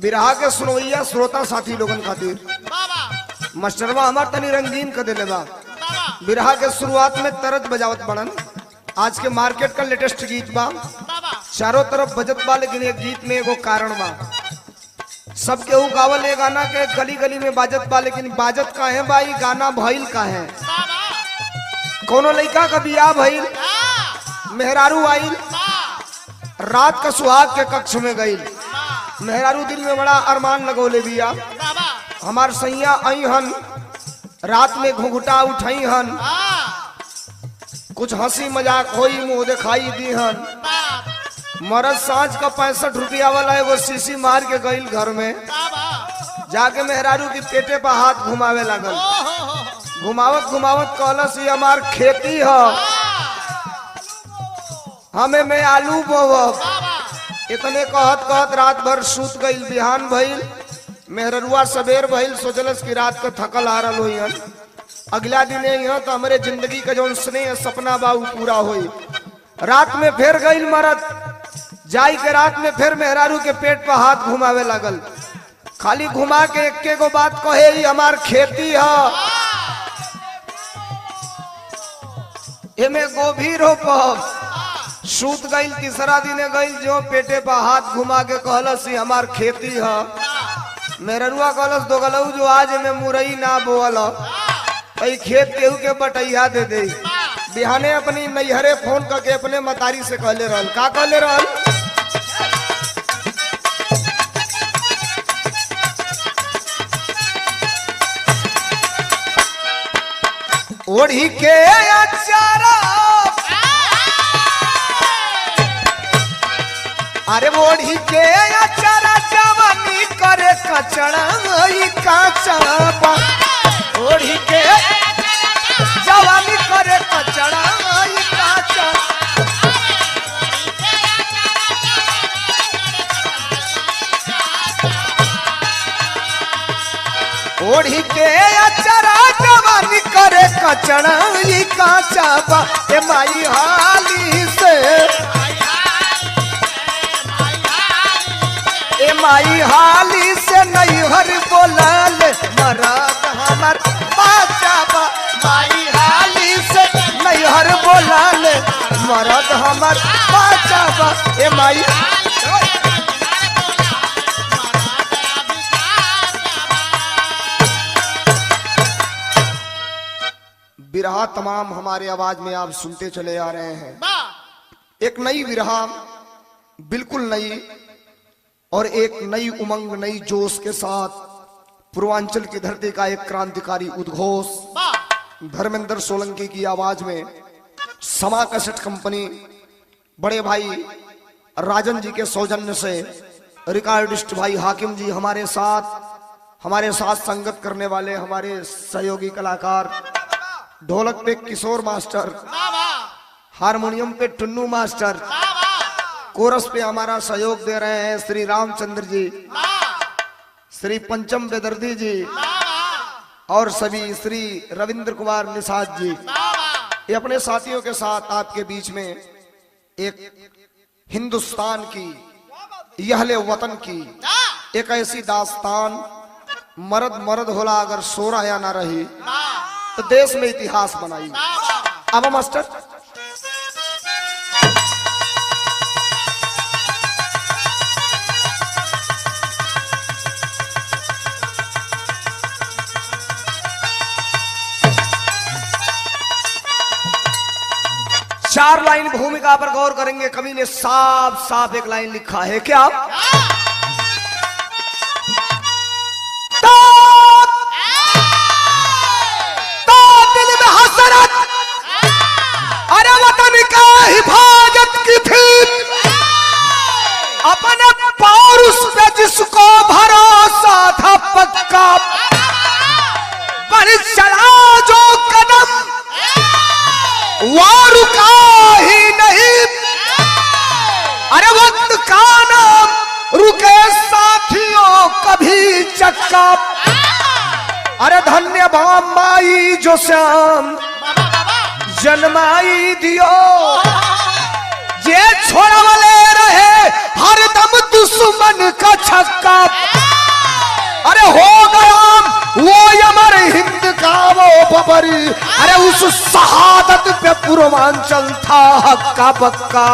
बिरहा के सुनवैया श्रोता साथी लोगन खातिर मास्टरवा हमार तनी रंगीन कर देले बा। बिरहा के शुरुआत में तरज बजावत बनन। आज के मार्केट का लेटेस्ट गीत बा, चारों तरफ बजत बा, लेकिन एक गीत में एगो कारण बा। सब केहू गावल ये गाना के गली गली में बाजत बा, लेकिन बाजत का है भाई गाना भइल का है। कोनो लड़का का बियाह भइल, मेहरारू आइल, रात का सुहाग के कक्ष में गई। मेहरारू दिल में बड़ा अरमान लगोले बिया, हमार सैया आई हन, रात में घुघुटा उठाई हन, कुछ हंसी मजाक होई, मुंह दिखाई दी हन। मरद सांझ का 65 रुपया वाला एगो शीशी मार के गईल घर में, जाके मेहरारू की पेटे पर हाथ घुमावे लागल। घुमावत घुमावत कहलस ये हमार खेती है, हमें मैं आलू बोवब। इतने कहत कहत रात भर सूत गईल। बिहान भइल, मेहररुआ सवेर भइल, सोचलस कि रात को थकल आ रहा होई, अगला दिन यहाँ तो हमारे जिंदगी का जो स्नेह सपना बा पूरा होई। रात में फिर गईल मरद, जाई के रात में फिर मेहरारू के पेट पर हाथ घुमावे लागल। खाली घुमा के एक गो बात कहे, ये हमार खेती है, एमे गोभी रोपब। सूत गईल। तीसरा दिन गईल, जो पेटे पर हाथ घुमा के कहलस ये हमार खेती है। मेहरुआ कहलस दोगलऊ जो आज में मुरई ना बोअल, खेत केहू के बटैया दे दे। बिहाने अपनी नैहरे फोन करके अपने मतारी से कहले रहल। का कहले रहल? ओढ़ी के अचारा, अरे ओढ़ी के अचारा जवानी करे कचड़ा काचा, ओढ़ी के जवानी करे कचड़ा काचा। ओढ़ी के अचारा जवानी करे कचड़ा काचा। ए माई हाली से, ए माई हाली से नैहर बोलल मरद हमर बाचा बा। माई हाली से नैहर बोलल मरद हमर बाचा बा। ए माई बिरहा तमाम हमारे आवाज में आप सुनते चले आ रहे हैं। एक नई बिरहा, बिल्कुल नई, और एक नई उमंग नई जोश के साथ पूर्वांचल की धरती का एक क्रांतिकारी उद्घोष धर्मेंद्र सोलंकी की आवाज में समा कैसेट कंपनी बड़े भाई राजन जी के सौजन्य से रिकॉर्डिस्ट भाई हाकिम जी हमारे साथ संगत करने वाले हमारे सहयोगी कलाकार, ढोलक पे किशोर मास्टर, हारमोनियम पे टुन्नू मास्टर, कोरस पे हमारा सहयोग दे रहे हैं श्री रामचंद्र जी, श्री पंचम बेदर्दी जी और सभी श्री रविंद्र कुमार निषाद जी। ये अपने साथियों के साथ आपके बीच में एक हिंदुस्तान की, यहले वतन की एक ऐसी दास्तान, मर्द मर्द होला अगर सोरा या ना रही तो देश में इतिहास बनाई। अब मास्टर चार लाइन भूमिका पर गौर करेंगे। कवि ने साफ साफ एक लाइन लिखा है, क्या? दिल में हसरत, अरे वतन का हिफाजत की थी, अपने पौरुष पे जिसको भरोसा था पक्का, बढ़ चला जो कदम वो रुका ही नहीं। अरे वक्त का नाम रुके साथियों कभी चक्का। अरे धन्य भाम माई जो श्याम जन्माई दियो, ये छोड़वले रहे हर दम दुश्मन दुश्मन का छक्का। अरे हो गया वो अमर हिंद का वो बबर, अरे उस शहादत पे पूर्वांचल था हक्का बक्का।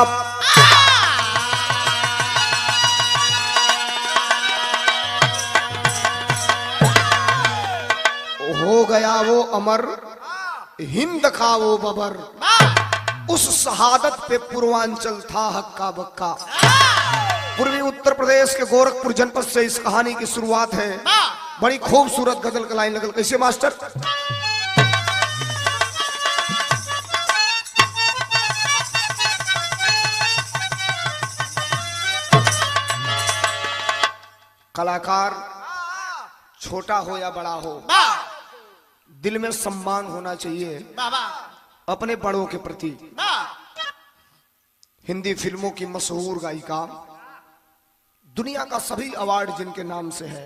हो गया वो अमर हिंद का वो बबर, उस शहादत पे पूर्वांचल था हक्का बक्का। पूर्वी उत्तर प्रदेश के गोरखपुर जनपद से इस कहानी की शुरुआत है। बड़ी खूबसूरत गजल का लाइन लगल कैसे मास्टर? कलाकार छोटा हो या बड़ा हो, दिल में सम्मान होना चाहिए अपने बड़ों के प्रति। हिंदी फिल्मों की मशहूर गायिका, दुनिया का सभी अवार्ड जिनके नाम से है,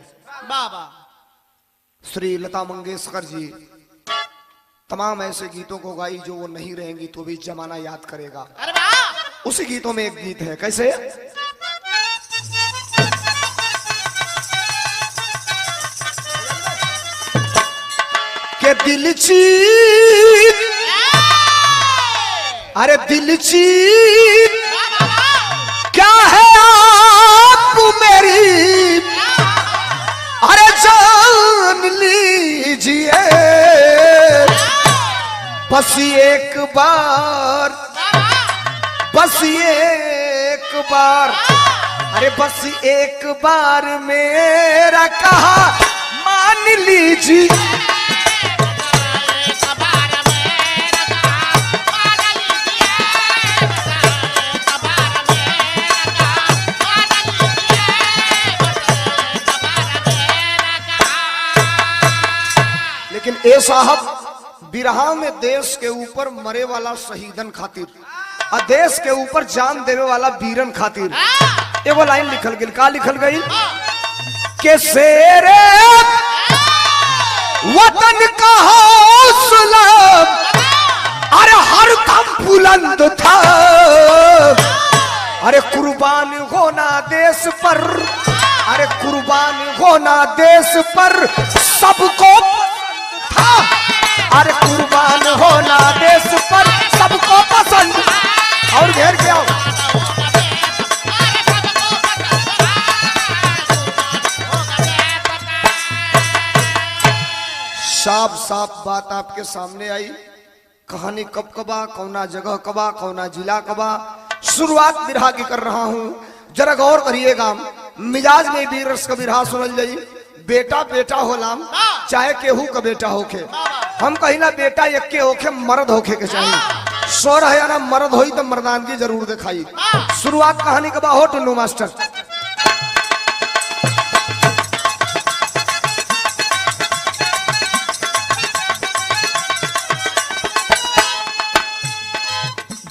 श्री लता मंगेशकर जी तमाम ऐसे गीतों को गाई जो वो नहीं रहेंगी तो भी जमाना याद करेगा। उसी गीतों में एक गीत है कैसे? के दिल चीर, अरे दिल चीर क्या है आप मेरी, अरे जान लीजिए बस एक बार, बस एक बार, अरे बस एक बार मेरा कहा मान लीजिए। लेकिन ए साहब बिरहा में देश के ऊपर मरे वाला शहीदन खातिर और देश के ऊपर जान देवे वाला वीरन खातिर एगो लाइन लिखल गई। का लिखल गई? के शेरे वतन का हौसला अरे हर दम बुलंद था, अरे कुर्बान होना देश पर, अरे कुर्बान होना देश पर सबको था, अरे कुर्बान होना देश पर सबको पसंद। और घेर के आओ। साफ साफ बात आपके सामने आई। कहानी कब कबा, कौना जगह कबा, कौना जिला कबा, शुरुआत बिरहा की कर रहा हूं। जरा गौर करिएगा, मिजाज में भी रस का बिरहा सुनल जाई। बेटा बेटा होलाम चाहे केहू का बेटा होके, हम कहीं ना बेटा यक्के होके मर्द होके के चाहिए। स्वर है या ना मर्द होई तो मर्दानगी जरूर दिखाई। शुरुआत कहानी कबा हो टुल्लू मास्टर।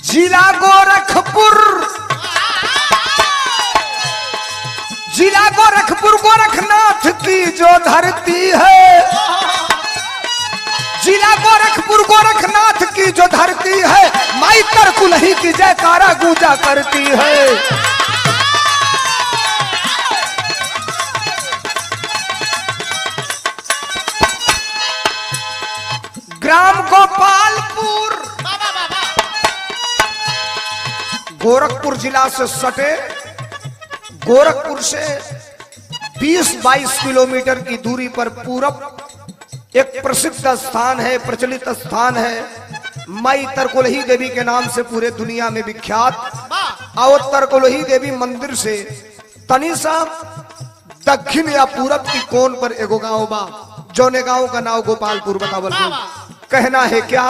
जिला गोरखपुर, जिला गोरखपुर गोरखनाथ की जो धरती है, जिला गोरखपुर गोरखनाथ की जो धरती है, माई तरकुलही की जयकारा गूंजा करती है। ग्राम गोपालपुर गोरखपुर जिला से सटे, गोरखपुर से 20-22 किलोमीटर की दूरी पर पूरब एक प्रसिद्ध स्थान है, प्रचलित स्थान है। माई तरकुलही देवी के नाम से पूरे दुनिया में विख्यात। और तरकुलही देवी मंदिर से तनिसा दक्षिण या पूरब की कोन पर एगो गांव बा, जौने गांव का नाम गोपालपुर बतावल। कहना है क्या?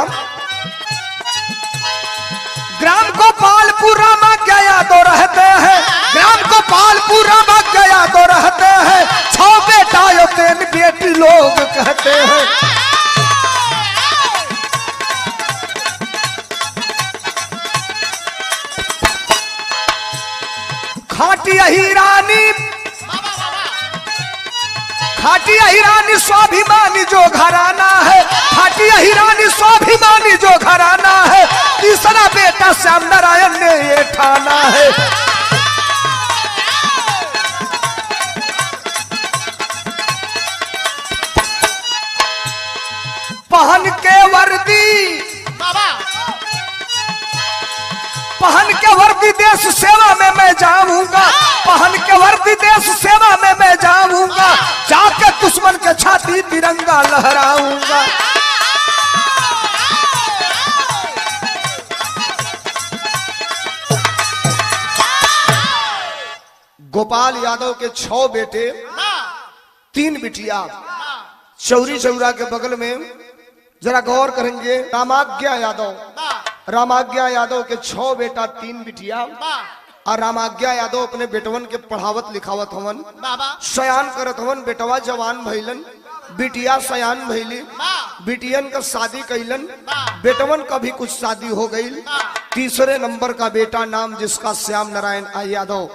ग्राम गोपालपुर रामा गया तो रहते हैं, ग्राम गोपालपुर रामा गया तो रहते हैं, 6 बेटा यो 3 बेटी लोग कहते हैं। खाटिया ही रानी, खाटिया ही रानी स्वाभिमानी जो घराना है, खाटिया ही रानी स्वाभिमानी जो घराना है, तीसरा बेटा श्याम नारायण ने ये ठाना है। देश सेवा में मैं जाऊंगा, जाके दुश्मन के छाती तिरंगा लहराऊंगा। गोपाल यादव के 6 बेटे, 3 बिटिया। चौरी चौरा के बगल में जरा गौर करेंगे, रामाज्ञा यादव के 6 बेटा 3 बिटिया। और रामाज्ञा यादव अपने बेटवन के पढ़ावत लिखावत हवन, सयान करत हवन। बेटवा जवान भइलन, बिटिया सयान भइली, बिटियन का शादी कैलन, बेटवन का भी कुछ शादी हो गई। तीसरे नंबर का बेटा नाम जिसका श्याम नारायण यादव,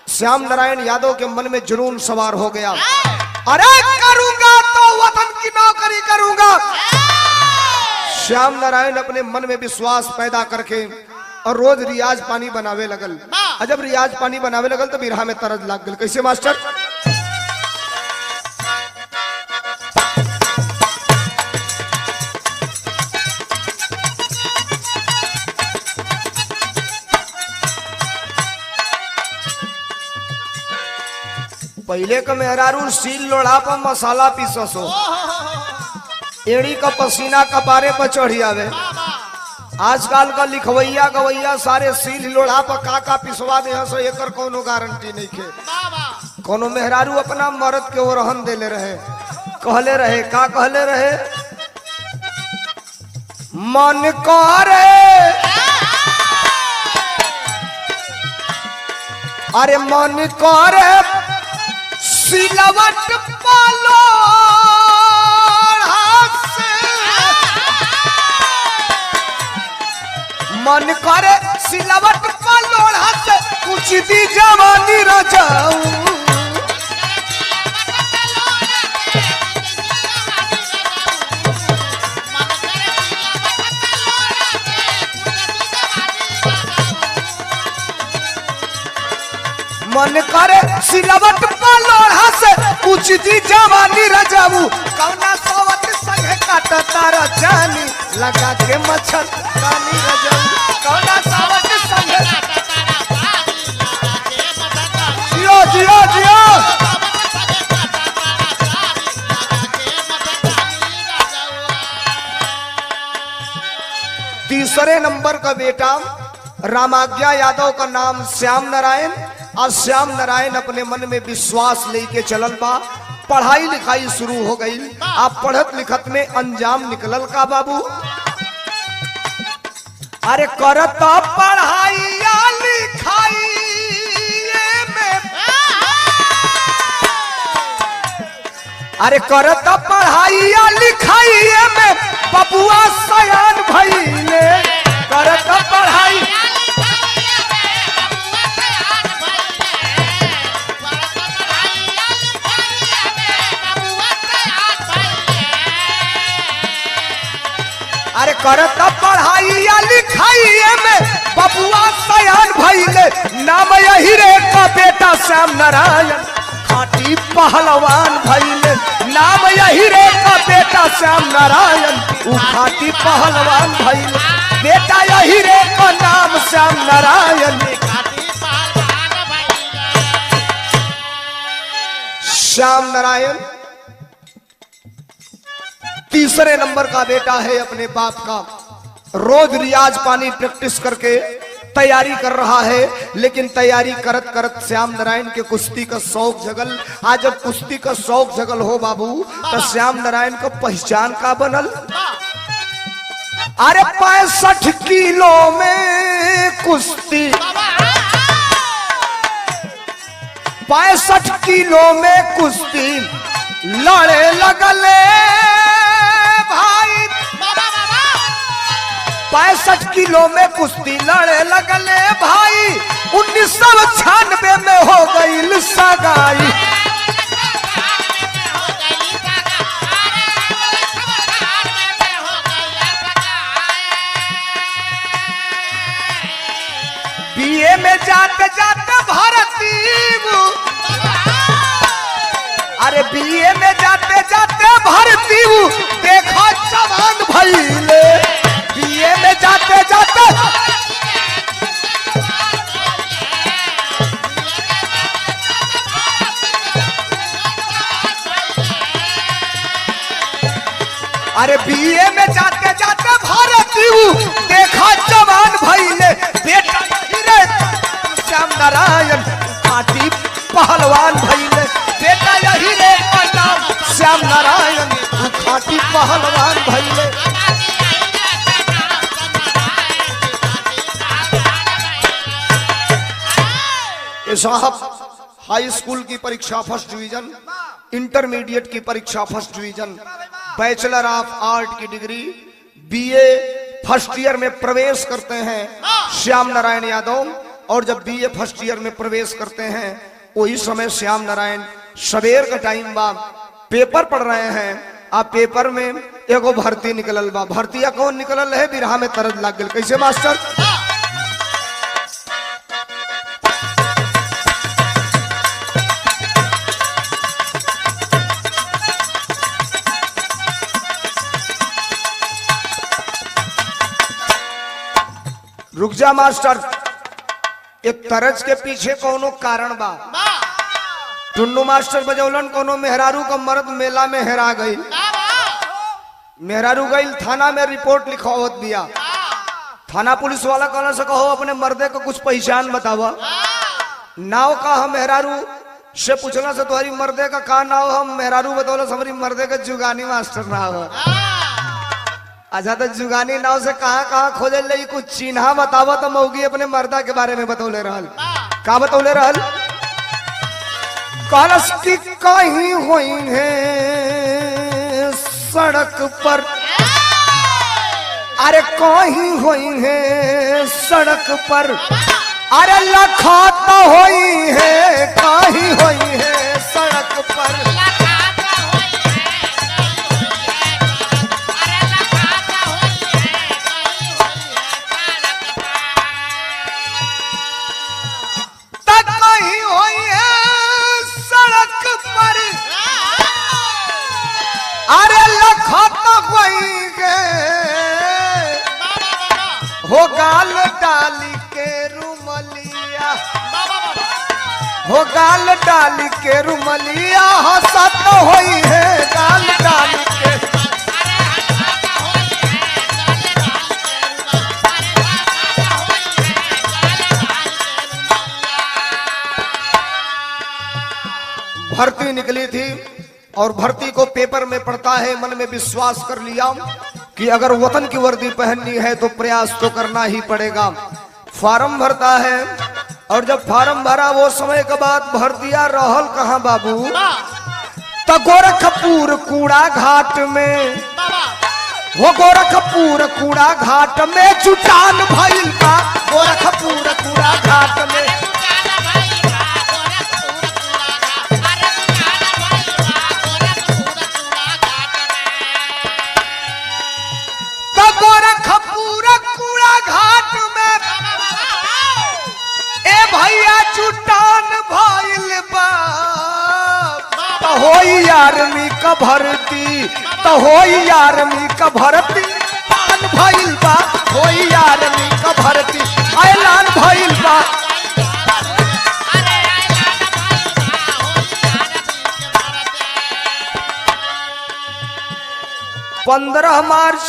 श्याम नारायण यादव के मन में जुनून सवार हो गया, अरे करूंगा तो वतन की नौकरी करूंगा। श्याम नारायण अपने मन में विश्वास पैदा करके और रोज रियाज पानी बनावे लगल। जब रियाज पानी बनावे लगल तो बिरहा में तरज लग गल। कैसे मास्टर? पहले का मेहरारू सील लोढ़ा पर मसाला पीसो, एड़ी का पसीना कपारे पर चढ़ी आवे। आजकल का लिखवैया गवैया सारे सील लोढ़ा पर का पिसवा दे सो, एकर कोनो गारंटी नहीं के। कोनो मेहरारू अपना मर्द के ओरहन देले रहे, कहले रहे, का कहले रहे? मन करे अरे मन करे सिलवट पालो मन करे सिलवट पालोड़ा से कुछ दी जवानी रजाऊ। मन करे सिलवट पालोड़ा से कुछ दी जवानी रजाऊ। कौना सोवत संग काटा तारा जानी लगा के मच्छर कानी रजाऊ। कौना सोवत संग जियो जियो जियो। तीसरे नंबर का बेटा रामाज्ञा यादव का नाम श्याम नारायण। और श्याम नारायण अपने मन में विश्वास लेके चलल बा, पढ़ाई लिखाई शुरू हो गई। आप पढ़त लिखत में अंजाम निकलल का बाबू? अरे करत पढ़ाई लिखाई में, अरे करत पढ़ाई लिखाई में बबुआ सयान भइले। करत पढ़ाई अरे करत पढ़ाई लिखाई में बबुआ सयान भइले। नाम यही रे का बेटा श्याम नारायण खाटी पहलवान भइले। नाम यही रे का बेटा श्याम नारायण उ खाटी पहलवान भइले। बेटा यही रे का नाम श्याम नारायण। श्याम नारायण तीसरे नंबर का बेटा है अपने बाप का। रोज रियाज पानी प्रैक्टिस करके तैयारी कर रहा है, लेकिन तैयारी करत करत श्याम नारायण के कुश्ती का शौक जगल। आज जब कुश्ती का शौक जगल हो बाबू, तो श्याम नारायण का पहचान का बनल? अरे 65 किलो में कुश्ती, 65 किलो में कुश्ती लड़े लगले भाई। 65 किलो में कुश्ती लड़े लगले भाई। 1996 में हो गई सगाई। बीए में जाते जाते भारती, अरे बीए में जाते जाते भर्ती देखो जवान भइले। बीए में जाते जाते अरे बीए में जाते जाते भारती देखा जवान भइले बेटा हीरे श्याम नारायण खाटी पहलवान भइले बेटा यही रे नाम श्याम नारायण खाटी पहलवान भइले। साहब हाई स्कूल की परीक्षा फर्स्ट डिवीजन, इंटरमीडिएट की परीक्षा first division, bachelor of art की डिग्री, बीए फर्स्ट ईयर में प्रवेश करते हैं श्याम नारायण यादव। और जब बीए फर्स्ट ईयर में प्रवेश करते हैं वही समय श्याम नारायण सवेर का टाइम बा, पेपर पढ़ रहे हैं। आप पेपर में एगो भर्ती निकलल बा, भर्तिया कौन निकलल है? बिरहा में तरद लग गल। कैसे मास्टर? रुक जा मास्टर, एक तरज के पीछे कोनो कारण बा। टुन्नू मास्टर बजौलन कोनो मेहरारू का मर्द मेला में हेरा गई, मेहरारू गई थाना में रिपोर्ट लिखावत दिया। थाना पुलिस वाला कहना से कहो अपने मर्दे को कुछ पहचान बतावा। नाव का हम मेहरारू से पूछना से तुम्हारी मर्दे का का नाव? हम मेहरारू बतौल हमारी मर्दे का जुगानी मास्टर नाव है। अच्छा तो जुगानी नाव से कहाँ कहाँ खोजे ले कुछ चिन्हा बतावा तो मौगी अपने मर्दा के बारे में बतौले रहल। का बतौले रहल? कलश की कहीं हुई है सड़क पर, अरे कहीं हुई है सड़क पर, अरे लखा तो हुई है कहीं हुई है सड़क पर। अरे लखत हो गाल डाली के रुमलिया, हो गाल डाली के रुमलिया हंसत होई है गाल डाली के। भर्ती निकली थी और भर्ती को पेपर में पढ़ता है, मन में विश्वास कर लिया कि अगर वतन की वर्दी पहननी है तो प्रयास तो करना ही पड़ेगा। फार्म भरता है और जब फार्म भरा वो समय के बाद भर दिया रहल कहाँ बाबू? तो गोरखपुर कूड़ा घाट में, वो गोरखपुर कूड़ा घाट में जुटान भइल बा, गोरखपुर कूड़ा घाट में। आर्मी का भर्ती तो होई आर्मी का भर्ती ऐलान भइल बा, होई आर्मी का भर्ती ऐलान भइल बा। 15 मार्च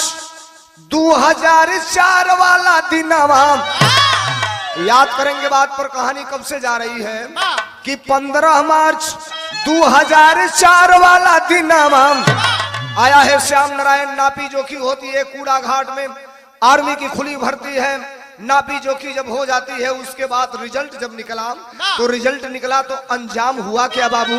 2004 वाला दिन याद करेंगे बात पर, कहानी कब से जा रही है कि 15 मार्च 2004 वाला दिन आया है श्याम नारायण। नापी जोखी होती है कूड़ा घाट में, आर्मी की खुली भर्ती है। नापी जोखी जब हो जाती है उसके बाद रिजल्ट जब निकला तो रिजल्ट निकला तो अंजाम हुआ क्या बाबू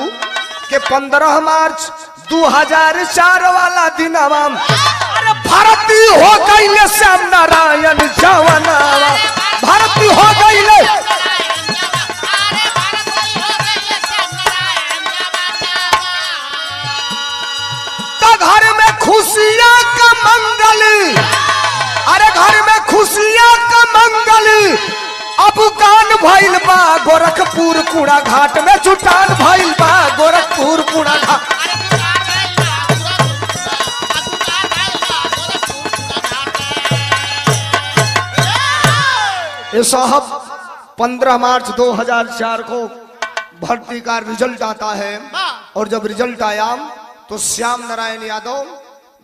कि 15 मार्च 2004 वाला दिन अरे भर्ती हो गई श्याम नारायण जवानावा, भर्ती हो गई। तो घर में खुशियां का मंगल, अरे घर में खुशियां का मंगल अब कान भइल बा, गोरखपुर कूड़ा घाट में जुटान भइल बा, गोरखपुर कूड़ा घाट। ये साहब 15 मार्च 2004 को भर्ती का रिजल्ट आता है और जब रिजल्ट आया तो श्याम नारायण यादव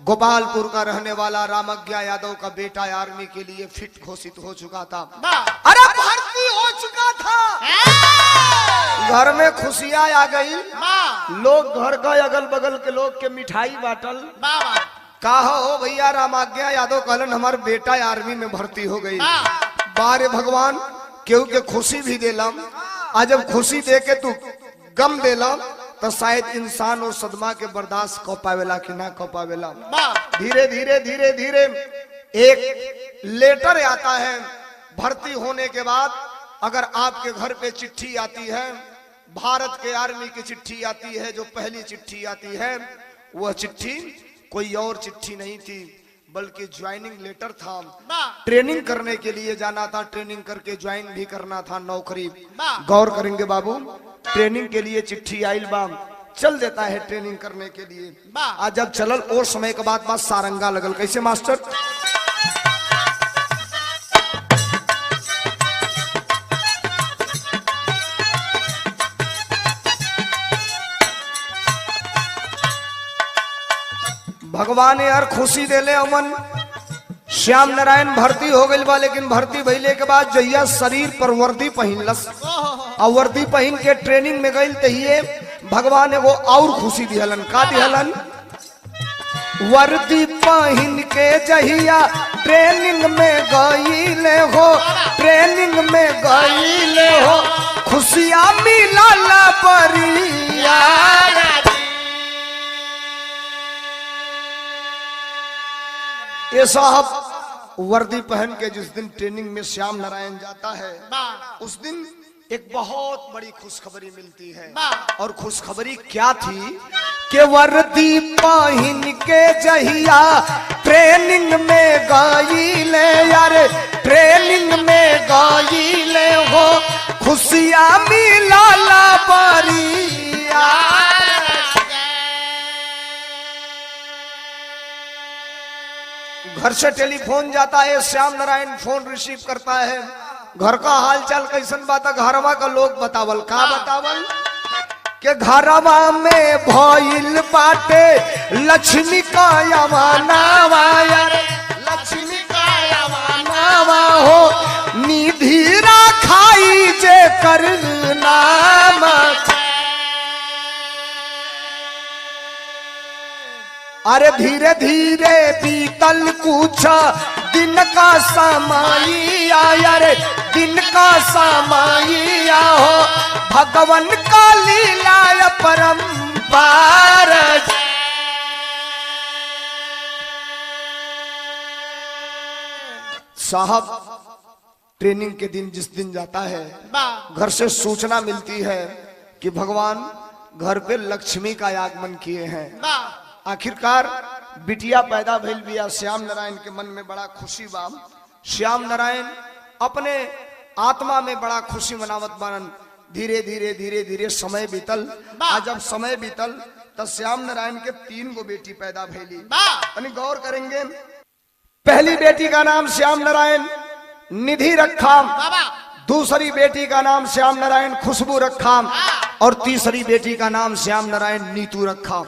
गोपालपुर का रहने वाला रामज्ञा यादव का बेटा आर्मी के लिए फिट घोषित हो चुका था। अरे भर्ती हो चुका था। घर में खुशियां आ गई। लोग घर का अगल बगल के लोग के मिठाई बांटल। कहा हो भैया रामज्ञा यादव कहलन हमार बेटा आर्मी में भर्ती हो गई। बारे भगवान केहू के खुशी भी देलम। आज जब खुशी दे के तू गम देलम तो शायद इंसान और सदमा के बर्दाश्त कर पावेला कि ना कर पावेला। धीरे धीरे धीरे धीरे एक लेटर आता है। भर्ती होने के बाद अगर आपके घर पे चिट्ठी आती है, भारत के आर्मी की चिट्ठी आती है, जो पहली चिट्ठी आती है वह चिट्ठी कोई और चिट्ठी नहीं थी बल्कि ज्वाइनिंग लेटर था। ट्रेनिंग करने के लिए जाना था, ट्रेनिंग करके ज्वाइन भी करना था नौकरी। गौर करेंगे बाबू, ट्रेनिंग के लिए चिट्ठी आइल बा, चल देता है ट्रेनिंग करने के लिए। आज जब चलल और समय के बाद बात सारंगा लगल। कैसे मास्टर? भगवान यार खुशी देले अमन। श्याम नारायण भर्ती हो गई बा, लेकिन भर्ती भइले के बाद जहिया शरीर पर वर्दी पहनलस और वर्दी पहन के ट्रेनिंग में गई तहिए भगवान एगो और खुशी दिहलन। का दिहलन? वर्दी पहन के जहिया ट्रेनिंग में गईले हो, ट्रेनिंग में गईले हो, खुशियां मिलला परिया। ये साहब वर्दी पहन के जिस दिन ट्रेनिंग में श्याम नारायण जाता है उस दिन एक बहुत बड़ी खुशखबरी मिलती है। और खुशखबरी क्या थी कि वर्दी पहन के जहिया ट्रेनिंग में गईले, यार ट्रेनिंग में गईले हो, खुशियां मिलला परिया। घर से टेलीफोन जाता है, श्याम नारायण फोन रिसीव करता है। घर का हालचाल कैसन बात है घरवा का लोग बतावल। का बतावल के घरवा में भइल बाटे लक्ष्मी का यवानावा, लक्ष्मी का यवानावा हो, निधि राखाई जे कर नाम। अरे धीरे धीरे बीतल कुछ दिन का समाइया, अरे दिन का समाइया हो, भगवान का लीला परम्पार। साहब ट्रेनिंग के दिन जिस दिन जाता है घर से सूचना मिलती है कि भगवान घर पे लक्ष्मी का आगमन किए हैं। आखिरकार बिटिया पैदा भइल बिया। श्याम नारायण के मन में बड़ा खुशी बा। श्याम नारायण अपने आत्मा में बड़ा खुशी मनावत बारन। धीरे धीरे धीरे धीरे समय बीतल। आज जब समय बीतल तो श्याम नारायण के 3 गो बेटी पैदा भइली। यानी गौर करेंगे, पहली बेटी का नाम श्याम नारायण निधि रखा, दूसरी बेटी का नाम श्याम नारायण खुशबू रखा और तीसरी बेटी का नाम श्याम नारायण नीतू रखा।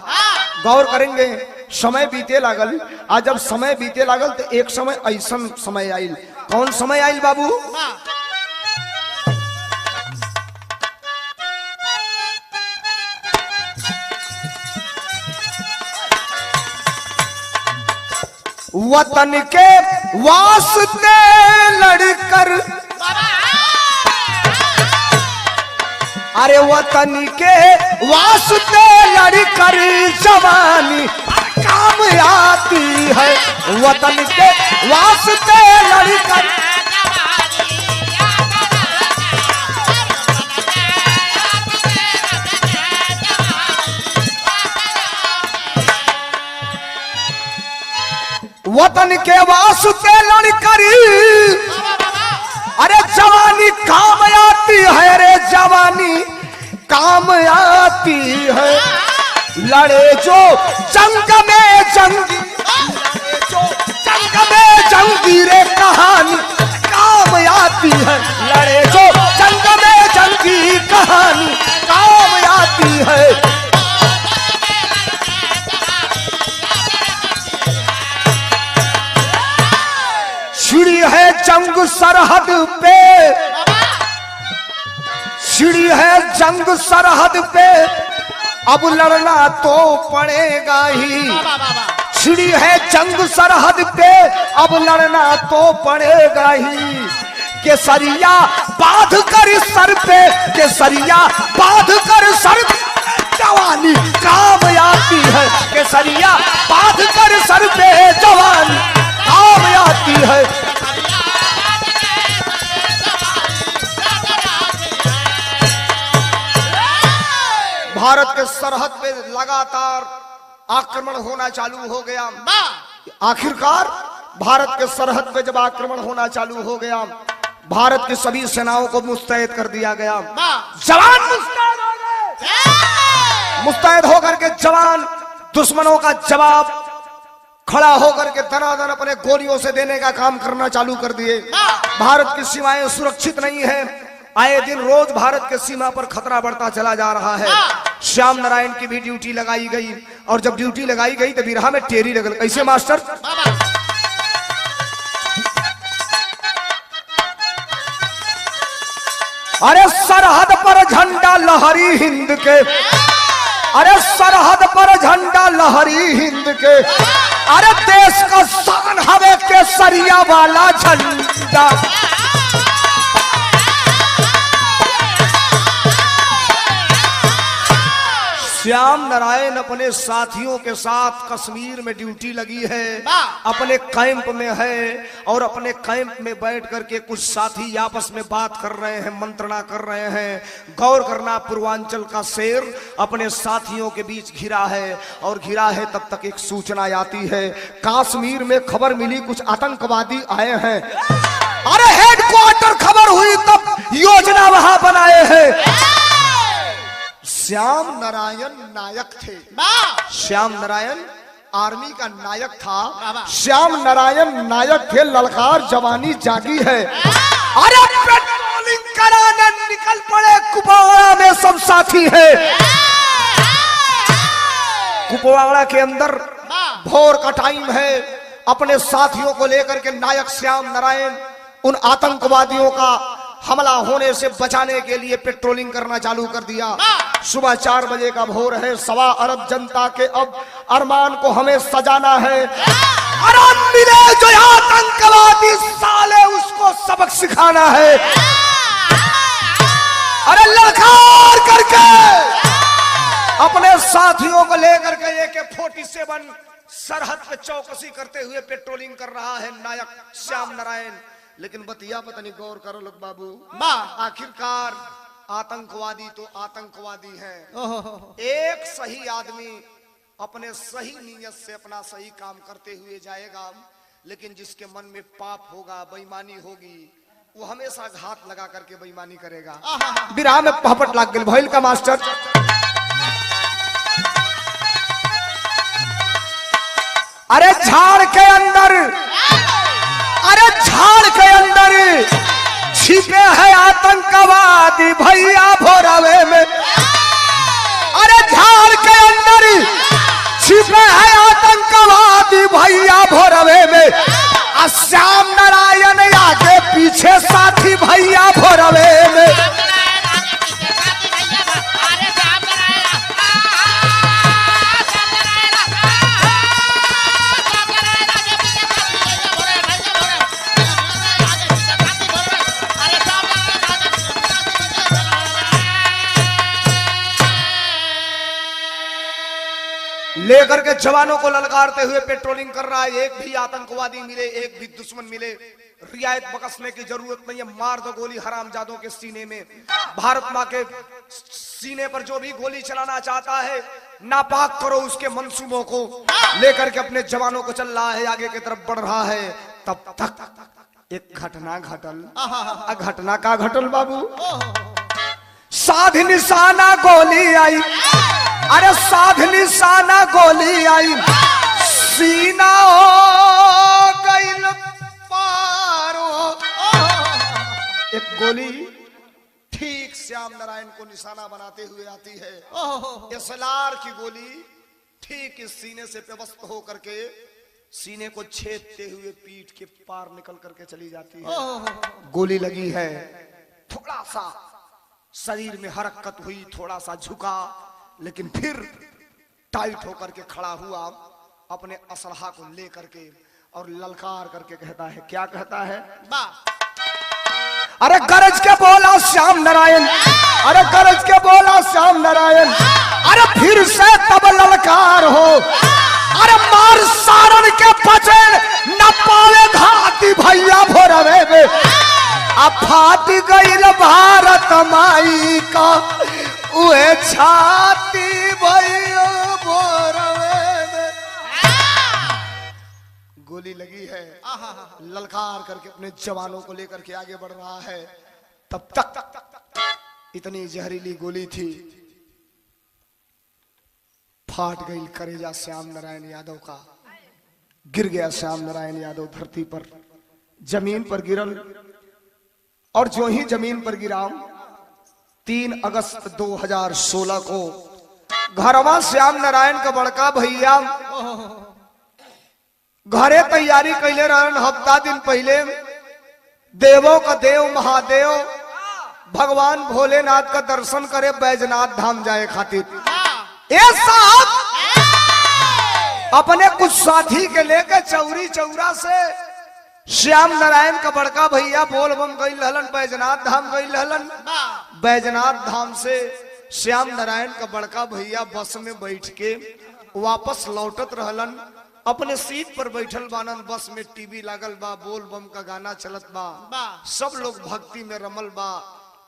गौर करेंगे, समय बीते लागल। आज जब समय बीते लागल तो एक समय ऐसा समय आइल। कौन समय आइल बाबू? वतन के वास्ते लड़कर, अरे वतन के वास्ते लड़कर जवानी काम आती है, वतन के वास्ते लड़कर। वतन के वास्ते लड़कर, अरे जवानी काम आती है, रे जवानी काम आती है। लड़े जो जंग में जंगी, लड़े जो जंग में जंगी रे कहानी काम आती है। लड़े जो जंग में जंगी कहानी काम आती है। छिड़ी है जंग सरहद पे, अब लड़ना तो पड़ेगा ही। छिड़ी है जंग सरहद पे, अब लड़ना तो पड़ेगा ही। केसरिया बांध कर सर पे, केसरिया बांध कर सर पे जवानी काम आती है। केसरिया बांध कर सर पे जवानी काम आती है। भारत के सरहद पे लगातार आक्रमण होना चालू हो गया। आखिरकार भारत के सरहद पे जब आक्रमण होना चालू हो गया, भारत की सभी सेनाओं को मुस्तैद कर दिया गया। जवान मुस्तैद हो गए। मुस्तैद होकर के जवान दुश्मनों का जवाब खड़ा होकर के दनादन अपने गोलियों से देने का काम करना चालू कर दिए। भारत की सीमाएं सुरक्षित नहीं है। आए दिन रोज भारत के सीमा पर खतरा बढ़ता चला जा रहा है। श्याम नारायण की भी ड्यूटी लगाई गई, और जब ड्यूटी लगाई गई तो बिरहा में टेरी लगल। कैसे मास्टर? अरे सरहद पर झंडा लहरी हिंद के, अरे सरहद पर झंडा लहरी हिंद के, अरे देश का शान हवे केसरिया वाला झंडा। श्याम नारायण अपने साथियों के साथ कश्मीर में ड्यूटी लगी है, अपने कैंप में है, और अपने कैंप में बैठ करके कुछ साथी आपस में बात कर रहे हैं, मंत्रणा कर रहे हैं। गौर करना, पूर्वांचल का शेर अपने साथियों के बीच घिरा है, और घिरा है तब तक एक सूचना आती है। कश्मीर में खबर मिली कुछ आतंकवादी आए हैं। अरे हेडक्वार्टर खबर हुई तब योजना वहां बनाए हैं। श्याम नारायण नायक थे। श्याम नारायण आर्मी का नायक था। श्याम नारायण नायक थे। ललकार जवानी जागी है। अरे पेट्रोलिंग कराने निकल पड़े कुपवाड़ा में सब साथी है। कुपवाड़ा के अंदर भोर का टाइम है। अपने साथियों को लेकर के नायक श्याम नारायण उन आतंकवादियों का हमला होने से बचाने के लिए पेट्रोलिंग करना चालू कर दिया। सुबह 4 बजे का भोर है। 1.25 अरब जनता के अब अरमान को हमें सजाना है। आराम मिले जो आतंकवादी साले उसको सबक सिखाना है। अरे ललकार करके अपने साथियों को लेकर के AK-47 सरहद पे चौकसी करते हुए पेट्रोलिंग कर रहा है नायक श्याम नारायण। लेकिन बतिया पता नहीं, गौर करो लोग बाबू। आखिरकार आतंकवादी तो आतंकवादी है। एक सही आदमी अपने सही नीयत से अपना सही काम करते हुए जाएगा, लेकिन जिसके मन में पाप होगा, बेईमानी होगी, वो हमेशा घात लगा करके बेईमानी करेगा। बिरहा में पहपट लाग गई भइल का मास्टर। अरे झाड़ के अंदर, अरे झाड़ के अंदर छिपे है आतंकवादी भैया भोरवे में। अरे झाड़ के अंदर छिपे है आतंकवादी भैया भोरवे में। श्याम नारायण आगे पीछे साथी भैया भोरवे में। लेकर के जवानों को ललकारते हुए पेट्रोलिंग कर रहा है। एक भी आतंकवादी मिले, एक भी दुश्मन मिले, रियायत बकसने की जरूरत नहीं है। मार दो गोली हरामजादों के सीने में। भारत माँ के सीने पर जो भी गोली चलाना चाहता है, नापाक करो उसके मंसूबों को। लेकर के अपने जवानों को चल रहा है, आगे की तरफ बढ़ रहा है। तब तक एक घटना घटल। घटना का घटल बाबू, साध निशाना गोली आई। अरे साध निशाना गोली आई, सीना हो गइल पारो। एक गोली ठीक श्याम नारायण को निशाना बनाते हुए आती है। SLR की गोली ठीक इस सीने से व्यवस्थित होकर के सीने को छेदते हुए पीठ के पार निकल करके चली जाती है। गोली लगी है, थोड़ा सा शरीर में हरकत हुई, थोड़ा सा झुका, लेकिन फिर टाइट होकर के खड़ा हुआ, अपने असलहा को लेकर के और ललकार करके कहता है, क्या कहता है? अरे गरज के बोला श्याम नारायण, अरे गरज के बोला श्याम नारायण, अरे फिर से तब ललकार हो, अरे मार सारण के बचे न पावे घाती भैया भोरवे में, अब फाट गईल भारत माई का उहे छाती भैया भोरवे में। गोली लगी है, ललकार करके अपने जवानों को लेकर के आगे बढ़ रहा है। तब तक इतनी जहरीली गोली थी, फाट गई करेजा श्याम नारायण यादव का, गिर गया श्याम नारायण यादव धरती पर, जमीन पर गिरल। और जो ही जमीन पर गिरा, 3 अगस्त 2016 को घरवा श्याम नारायण का बड़का भैया घरे तैयारी कैले रहन, हफ्ता दिन पहले देवों का देव महादेव भगवान भोलेनाथ का दर्शन करे बैजनाथ धाम जाए खातिर। साहब अपने कुछ साथी के लेकर चौरी चौरा से श्याम नारायण का बड़का भैया बोल बम गई रहलन, बैजनाथ धाम गई रहलन। बैजनाथ धाम से श्याम नारायण का बड़का भैया बस में बैठ के वापस लौटत रहलन। अपने सीट पर बैठल बानन, बस में टीवी लागल बा, बोल बम का गाना चलत बा, सब लोग भक्ति में रमल बा।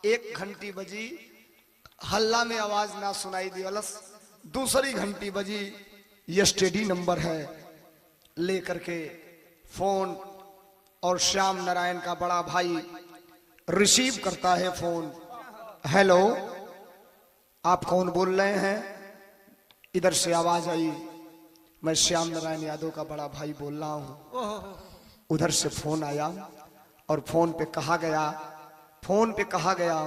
1 घंटी बजी, हल्ला में आवाज ना सुनाई दियलस। दूसरी घंटी बजी, एसटीडी नंबर है, लेकर के फोन, और श्याम नारायण का बड़ा भाई रिसीव करता है फोन। हेलो, आप कौन बोल रहे हैं? इधर से आवाज आई, मैं श्याम नारायण यादव का बड़ा भाई बोल रहा हूं। उधर से फोन आया और फोन पे कहा गया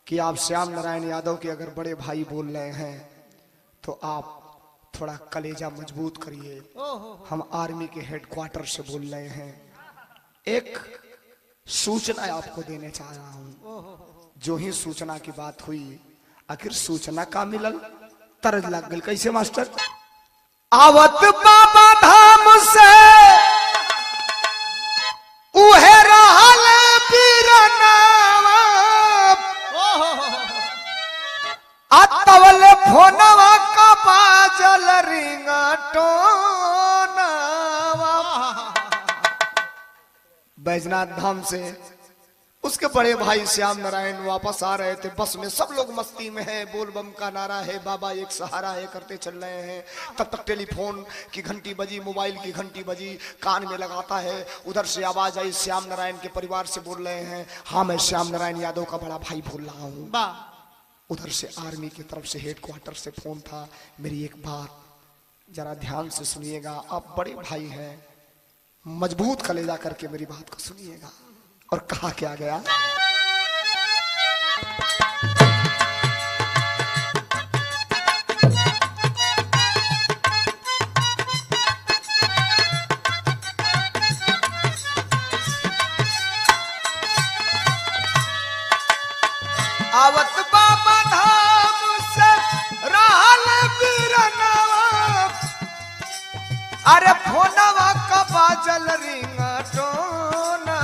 कि आप श्याम नारायण यादव के अगर बड़े भाई बोल रहे हैं तो आप थोड़ा कलेजा मजबूत करिए, हम आर्मी के हेडक्वार्टर से बोल रहे हैं, एक सूचना आपको देने चाह रहा हूं। जो ही सूचना की बात हुई, आखिर सूचना का मिलल, तरज लग गई। कैसे मास्टर? आवत बाबा धाम से उहे रहल पीरनावा, अतवल फोनवा का बाजल रिंगटोनवा। बैजनाथ धाम से उसके बड़े भाई श्याम नारायण वापस आ रहे थे। बस में सब लोग मस्ती में हैं, बोल बम का नारा है, बाबा एक सहारा है करते चल रहे हैं। तब तक टेलीफोन की घंटी बजी, मोबाइल की घंटी बजी, कान में लगाता है। उधर से आवाज आई, श्याम नारायण के परिवार से बोल रहे हैं। हाँ, मैं श्याम नारायण यादव का बड़ा भाई बोल रहा हूँ। उधर से आर्मी की तरफ से हेडक्वार्टर से फोन था। मेरी एक बात जरा ध्यान से सुनिएगा, आप बड़े भाई हैं, मजबूत कलेजा करके मेरी बात को सुनिएगा। और कहा क्या गया? आवत बाबा धाम से रहल बीरनवा, अरे फोनवा का बाजल रिंगटोनवा।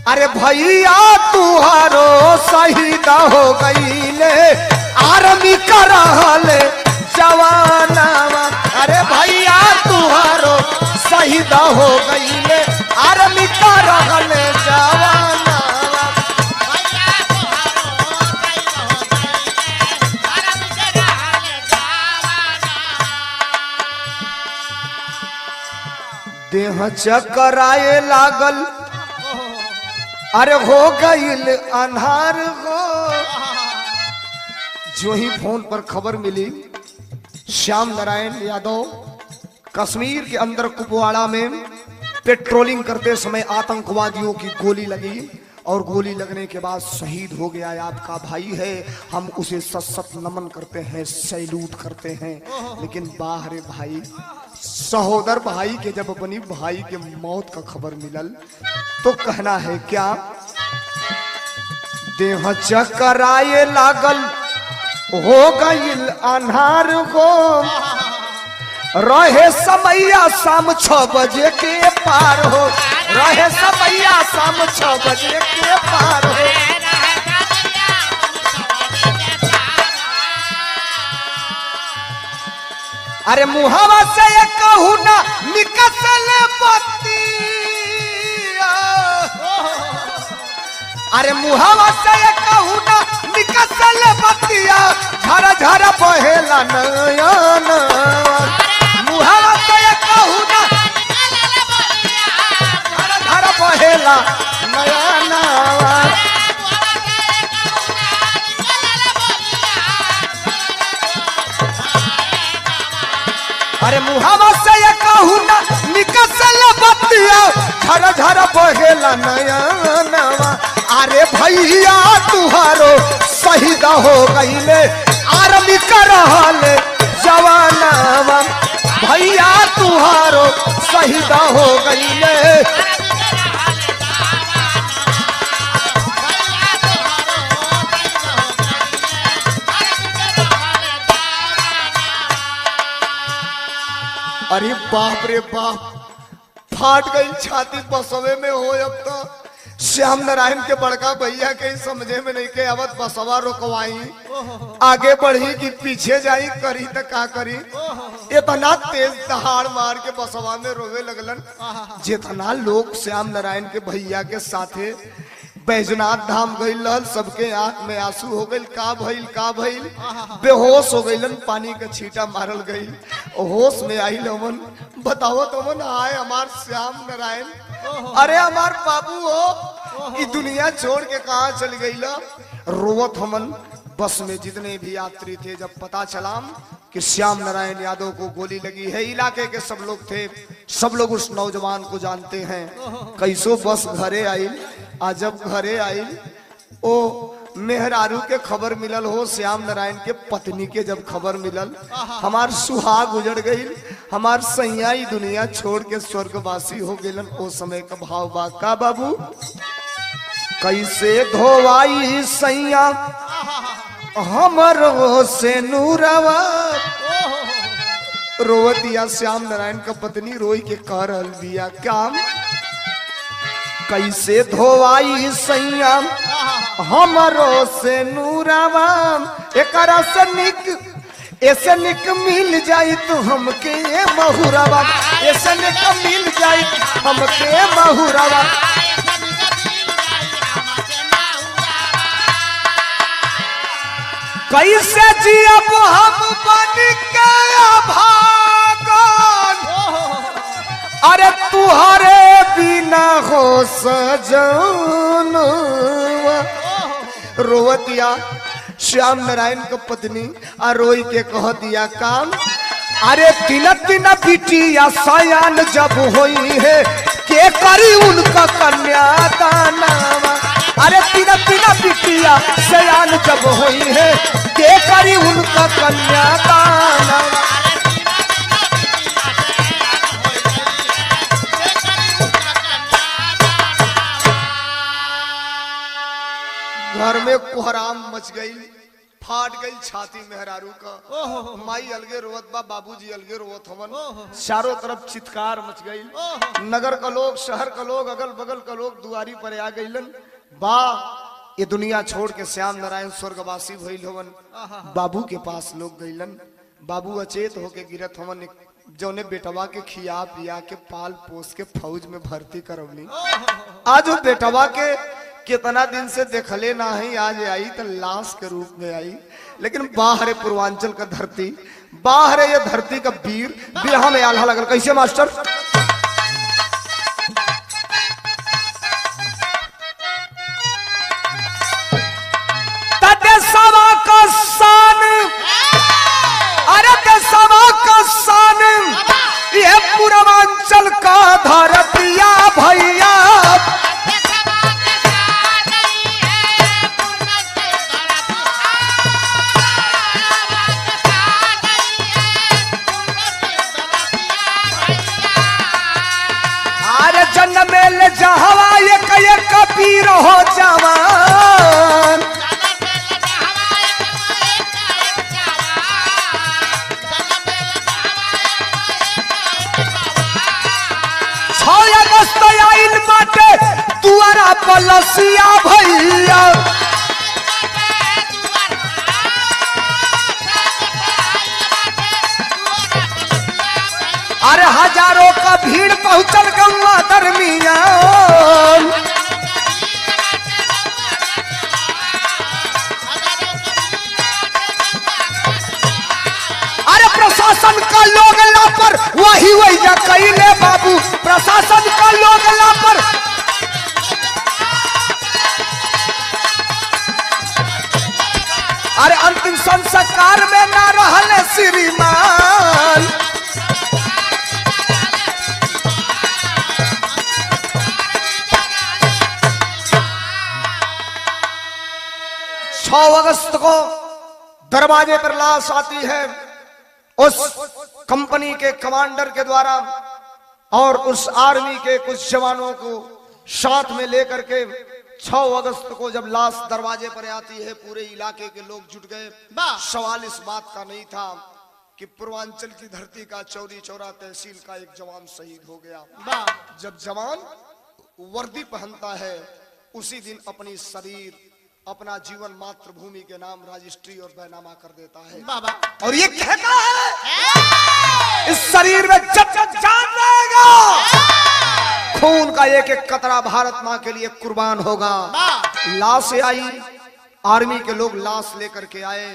अरे भैया तुहारो शहीद हो गईले, आर्मी का रहल जवानवा। अरे भैया तुहारो शहीद हो गईले, आर्मी का रहल जवानवा। देह चकराए लागल, अरे हो गईल अन्हार हो। जो ही फोन पर खबर मिली, श्याम नारायण यादव कश्मीर के अंदर कुपवाड़ा में पेट्रोलिंग करते समय आतंकवादियों की गोली लगी, और गोली लगने के बाद शहीद हो गया। आपका भाई है, हम उसे सशक्त नमन करते हैं, सैल्यूट करते हैं। लेकिन बाहरे भाई, सहोदर भाई के जब अपनी भाई के मौत का खबर मिलल तो कहना है क्या? देह चकराए लागल हो गईल अन्हार हो रहे समैया शाम 6 बजे के पार हो रहे समैया शाम 6 बजे के पार हो। अरे मुहावा से ये कहू ना निकसल बत्तिया अरे मुहावा से ये कहू ना निकसल बत्तिया झरा झरा बहेला नयन मुहावा से ये कहू ना झरा झरा बहेला नयन। अरे मुहावा से ये कहू ना निकसल बत्तिया झरा झरा बहेला नयनवा। अरे भैया तुहारो शहीद हो गईले आर्मी करहल जवानवा भैया तुहारो शहीद हो गईले। अरे बाप रे बाप फाट गई छाती बसवे में हो। अब तो श्याम नारायण के बड़का भैया के समझे में नहीं के आवत बसवा रोकवाई आगे बढ़ी कि पीछे जाई करी तो का करी। इतना तेज दहाड़ मार के बसवा में रोवे लगलन। जितना लोग श्याम नारायण के भैया के साथे बैजनाथ धाम गईल रहल सबके आंख में आंसू हो गईल। का भइल बेहोश हो गईलन पानी का छींटा मारल गई होश में आई लवन। बताओ तमन आए हमार श्याम नारायण अरे हमार बाबू हो ये दुनिया छोड़ के कहा चल गई। रोवत हमन बस में जितने भी यात्री थे जब पता चला कि श्याम नारायण यादव को गोली लगी है। इलाके के सब लोग थे सब लोग उस नौजवान को जानते हैं। कैसो बस घरे आई आज जब घरे आई ओ मेहरारू के खबर मिलल हो श्याम नारायण के पत्नी के जब खबर मिलल हमार सुहाग उजड़ गई हमार सैया दुनिया छोड़ के स्वर्गवासी हो गए। ओ समय का भाव बा का बाबू कैसे धोवाई सैया हमरो से नूरवा रोवतिया श्याम नारायण का पत्नी रोई के कह रहल बिया काम कैसे धोवाई सैया हमरो से नूरवा एकरा से निक ऐसे निक मिल जाई तो हमके महुरवा ऐसे निक मिल जाई हमके महुरवा। कैसे जियब हम बन के भागन अरे तुहरे बिना हो सजन। रोवतिया श्याम नारायण का पत्नी आ रोई के कह दिया काम अरे तीन तीन बिटिया सयान जब होई है के करी उनका कन्यादानवा। अरे तीन तीन बिटिया सयान जब होई है के करी उनका कन्यादानवा। घर में कोहराम मच गई फाट गई छाती मेहरारू का माई अलगे रोवत बा बाबूजी अलगे रोवत हवन। चारों तरफ चित्कार मच गई नगर का लोग शहर का लोग अगल बगल का लोग दुआरी पर आ गईलन। बा ये दुनिया छोड़ के श्याम नारायण स्वर्गवासी भइल हवन। बाबू के पास लोग गईलन बाबू अचेत होके गिरत हवन। जौने बेटवा के खिया पिया के पाल पोस के फौज में भर्ती करवली आज वो बेटवा के कितना दिन से देखले ना है आज आई तो लाश के रूप में आई। लेकिन बाहर पूर्वांचल का धरती बाहर ये धरती का वीर बिरहा में आल्हा लगल कैसे मास्टर सवा का सान अरे सवा का सान ये पूर्वांचल का धरतिया भैया लसिया भैया। अरे हजारों का भीड़ पहुंचल गंगा दरमियान। अरे प्रशासन का लोग लापर वही कैले बाबू, प्रशासन का लोग लापर। अरे अंतिम संस्कार में ना रहले श्रीमान। 6 अगस्त को दरवाजे पर लाश आती है उस कंपनी के कमांडर के द्वारा, और उस आर्मी के कुछ जवानों को साथ में लेकर के 6 अगस्त को जब लाश दरवाजे पर आती है, पूरे इलाके के लोग जुट गए। सवाल इस बात का नहीं था कि पूर्वांचल की धरती का चौरी चौरा तहसील का एक जवान शहीद हो गया। जब जवान वर्दी पहनता है उसी दिन अपनी शरीर, अपना जीवन मातृभूमि के नाम रजिस्ट्री और बैनामा कर देता है बाबा। और ये कहता है इस शरीर में जब जब जान रहेगा, खून का एक एक कतरा भारत मां के लिए कुर्बान होगा। लाश आई, आर्मी के लोग लाश लेकर के आए,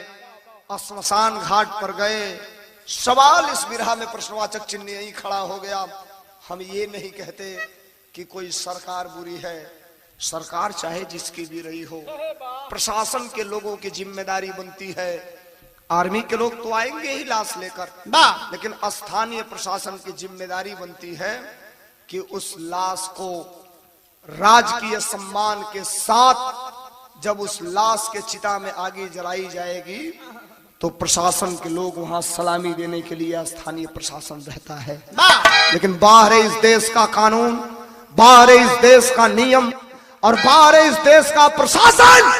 श्मशान घाट पर गए। सवाल इस बिरहा में प्रश्नवाचक चिन्ह यही खड़ा हो गया। हम ये नहीं कहते कि कोई सरकार बुरी है, सरकार चाहे जिसकी भी रही हो, प्रशासन के लोगों की जिम्मेदारी बनती है। आर्मी के लोग तो आएंगे ही लाश लेकर, लेकिन स्थानीय प्रशासन की जिम्मेदारी बनती है कि उस लाश को राजकीय सम्मान के साथ जब उस लाश के चिता में आगे जलाई जाएगी तो प्रशासन के लोग वहां सलामी देने के लिए स्थानीय प्रशासन रहता है। लेकिन बाहर इस देश का कानून, बाहर इस देश का नियम और बाहर इस देश का प्रशासन।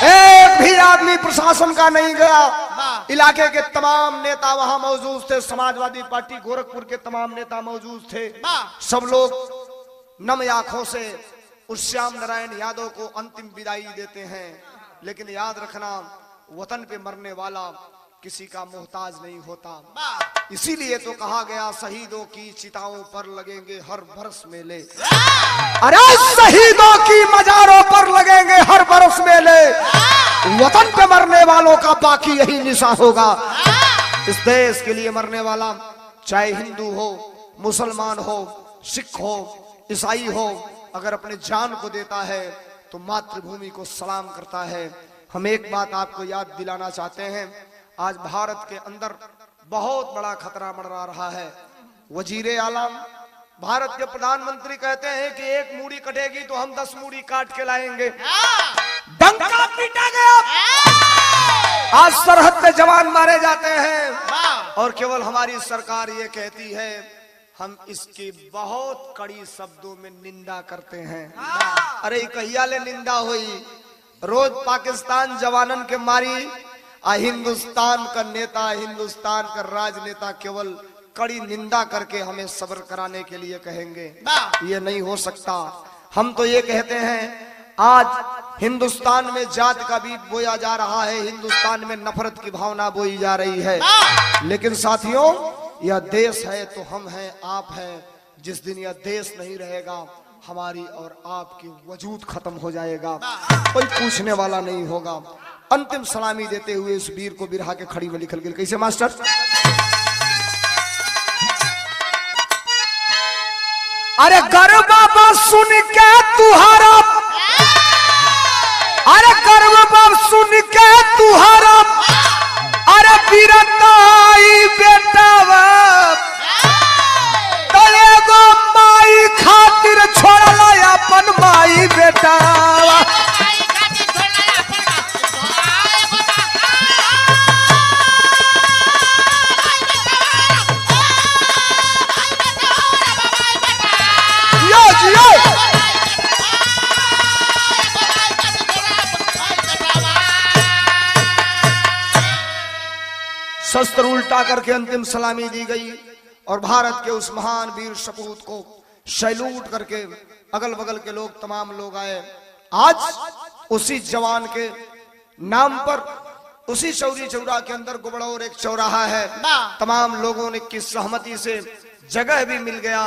एक भी आदमी प्रशासन का नहीं गया। इलाके के तमाम नेता वहां मौजूद थे, समाजवादी पार्टी गोरखपुर के तमाम नेता मौजूद थे। सब लोग नम आंखों से उस श्याम नारायण यादव को अंतिम विदाई देते हैं। लेकिन याद रखना, वतन पे मरने वाला किसी का मोहताज नहीं होता। इसीलिए तो कहा गया शहीदों की चिताओं पर लगेंगे हर बरस मेले। अरे शहीदों की मजारों पर लगेंगे हर बरस मेले, वतन पे मरने वालों का बाकी यही निशा होगा। इस देश के लिए मरने वाला चाहे हिंदू हो, मुसलमान हो, सिख हो, ईसाई हो, अगर अपने जान को देता है तो मातृभूमि को सलाम करता है। हम एक बात आपको याद दिलाना चाहते हैं, आज भारत के अंदर बहुत बड़ा खतरा मंडरा रहा है। वजीरे आलम, भारत के प्रधानमंत्री कहते हैं कि 1 मूड़ी कटेगी तो हम 10 मूड़ी काट के लाएंगे। डंका पीटा गया, आज सरहद पे जवान मारे जाते हैं और केवल हमारी सरकार ये कहती है, हम इसकी बहुत कड़ी शब्दों में निंदा करते हैं। अरे कहिया ले निंदा हुई, रोज पाकिस्तान जवानन के मारी, हिंदुस्तान का नेता, हिंदुस्तान का राजनेता केवल कड़ी निंदा करके हमें सब्र कराने के लिए कहेंगे। ये नहीं हो सकता। हम तो ये कहते हैं, आज हिंदुस्तान में जात का बीज बोया जा रहा है, हिंदुस्तान में नफरत की भावना बोई जा रही है। लेकिन साथियों, यह देश है तो हम हैं, आप हैं। जिस दिन यह देश नहीं रहेगा, हमारी और आपकी वजूद खत्म हो जाएगा, कोई पूछने वाला नहीं होगा। अंतिम सलामी देते हुए इस वीर को बिरहा के खड़ी में लिखल गया। कैसे मास्टर? अरे गर्व बाबा सुन के तुहारा, अरे गर्व बाबा सुन के तुहारा, अरे वीरताई बेटा तलेगो माई खातिर छोड़ला अपन माई बेटा। शस्त्र उल्टा करके अंतिम सलामी दी गई और भारत के उस महान वीर सपूत को सैल्यूट करके अगल बगल के लोग, तमाम लोग आए। आज उसी जवान के नाम पर उसी चौरी चौरा के अंदर गुबड़ौर एक चौराहा है, तमाम लोगों ने की सहमति से जगह भी मिल गया,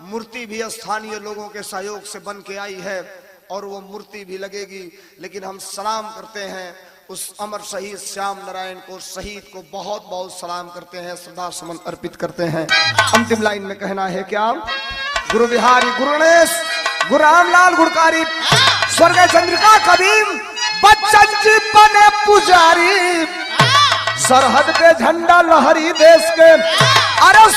मूर्ति भी स्थानीय लोगों के सहयोग से बन के आई है और वो मूर्ति भी लगेगी। लेकिन हम सलाम करते हैं उस अमर शहीद श्याम नारायण को, शहीद को बहुत बहुत सलाम करते हैं, श्रद्धा सुमन अर्पित करते हैं। अंतिम लाइन में कहना है क्या, गुरु बिहारी गुरुगणेश गुरु रामलाल गुड़कारी स्वर्ग चंद्रिका कबीर बच्चन जी बने पुजारी, सरहद पे झंडा लहरी देश के, अरे